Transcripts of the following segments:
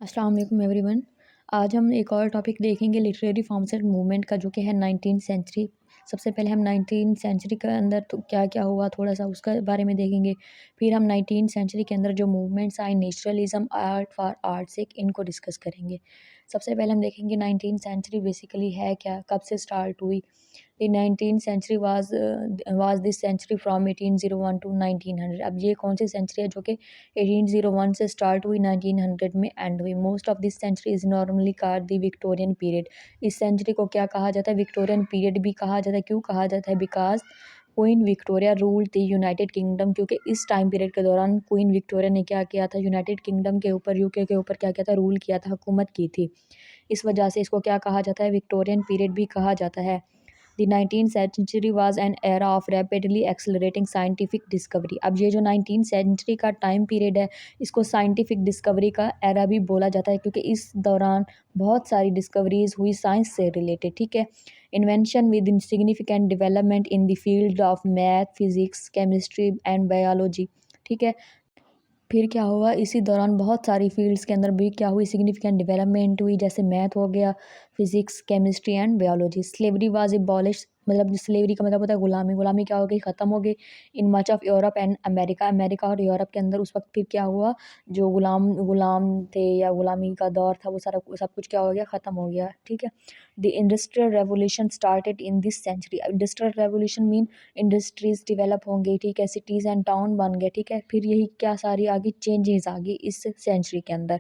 अस्सलाम वालेकुम एवरीवन। आज हम एक और टॉपिक देखेंगे लिटरेरी फॉर्म्स एंड मूवमेंट का, जो कि है 19th सेंचुरी। सबसे पहले हम 19th सेंचुरी के अंदर तो क्या क्या हुआ थोड़ा सा उसका बारे में देखेंगे। फिर हम 19th सेंचुरी के अंदर जो मूवमेंट्स आए, नेचुरलिज्म, आर्ट फॉर आर्ट सेक, इनको डिस्कस करेंगे। सबसे पहले हम देखेंगे 19th सेंचुरी बेसिकली है क्या, कब से स्टार्ट हुई। The 19th century was this century from 1801 to 1900। अब ये कौन सी सेंचुरी है जो कि 1801 से स्टार्ट हुई, 1900 में एंड हुई। Most of this century is normally called the Victorian period. इस सेंचुरी को क्या कहा जाता है, विक्टोरियन पीरियड भी कहा जाता है। क्यों कहा जाता है, because queen Victoria ruled the United kingdom, क्योंकि इस टाइम पीरियड के दौरान क्वीन विक्टोरिया ने क्या किया था, यूनाइटेड किंगडम के ऊपर, यूके के ऊपर क्या किया था, रूल किया था, हुकूमत की थी। इस वजह से इसको क्या कहा जाता है, विक्टोरियन पीरियड भी कहा जाता है। The 19th century was an era of rapidly accelerating scientific discovery। अब ये जो 19th सेंचुरी का टाइम पीरियड है, इसको साइंटिफिक डिस्कवरी का एरा भी बोला जाता है, क्योंकि इस दौरान बहुत सारी डिस्कवरीज हुई साइंस से रिलेटेड। ठीक है, invention with in significant development in the field of math, physics, chemistry and biology. ठीक है, फिर क्या हुआ, इसी दौरान बहुत सारी फील्ड्स के अंदर भी क्या हुई, सिग्निफिकेंट डेवलपमेंट हुई, जैसे मैथ हो गया, physics, chemistry and biology. Slavery was abolish, मतलब स्लेवरी का मतलब होता है गुलामी। गुलामी क्या हो गई, ख़त्म हो गई in much of Europe and America. America और यूरोप के अंदर उस वक्त फिर क्या हुआ, जो गुलाम गुलाम थे या गुलामी का दौर था, वो सारा सब कुछ क्या हो गया, ख़त्म हो गया। ठीक है, the industrial revolution started in this century. Industrial revolution mean industries develop होंगे, ठीक है, सिटीज़ एंड टाउन बन गए। ठीक है, फिर यही क्या सारी आगे चेंजेस आ गई इस सेंचुरी के अंदर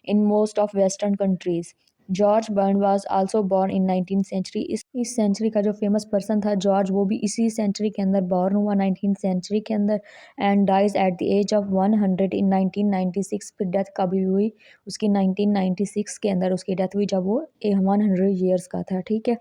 in most of western countries. George Bern was also born in 19th century. इस सेंचुरी का जो फेमस पर्सन था जॉर्ज, वो भी इसी सेंचुरी के अंदर बॉर्न हुआ, 19th सेंचुरी के अंदर, and dies at the age of 100 in 1996। फिर डेथ कभी हुई उसकी, 1996 के अंदर उसकी डेथ हुई, जब वो 100 ईयर्स का था। ठीक है,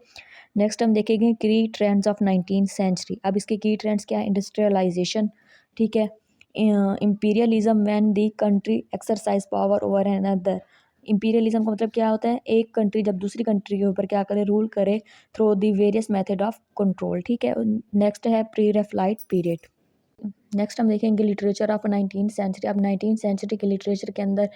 नेक्स्ट हम देखेंगे की ट्रेंड्स ऑफ 19th सेंचुरी। अब इसके की ट्रेंड्स क्या है, इंडस्ट्रियलाइजेशन, ठीक है, imperialism when the country exercise power over another. Imperialism का मतलब क्या होता है, एक कंट्री जब दूसरी कंट्री के ऊपर क्या करे, रूल करे through the various method of control. ठीक है, नेक्स्ट है प्री रेफ्लाइट पीरियड। नेक्स्ट हम देखेंगे लिटरेचर ऑफ 19th सेंचुरी। अब 19th सेंचुरी के लिटरेचर के अंदर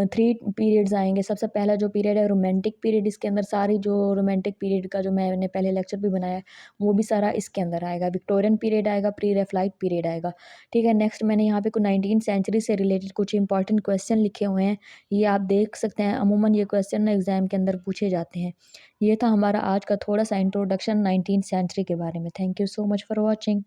3 पीरियड्स आएंगे। सबसे पहला जो पीरियड है रोमांटिक पीरियड, इसके अंदर सारी जो रोमांटिक पीरियड का जो मैंने पहले लेक्चर भी बनाया है, वो भी सारा इसके अंदर आएगा। विक्टोरियन पीरियड आएगा, प्री रेफ्लाइट पीरियड आएगा। ठीक है, नेक्स्ट मैंने यहाँ पे कुछ 19th सेंचुरी से रिलेटेड कुछ इंपॉर्टेंट क्वेश्चन लिखे हुए हैं, ये आप देख सकते हैं। अमूमन ये क्वेश्चन ना एग्जाम के अंदर पूछे जाते हैं। ये था हमारा आज का थोड़ा सा इंट्रोडक्शन 19th सेंचुरी के बारे में। Thank you so much for watching.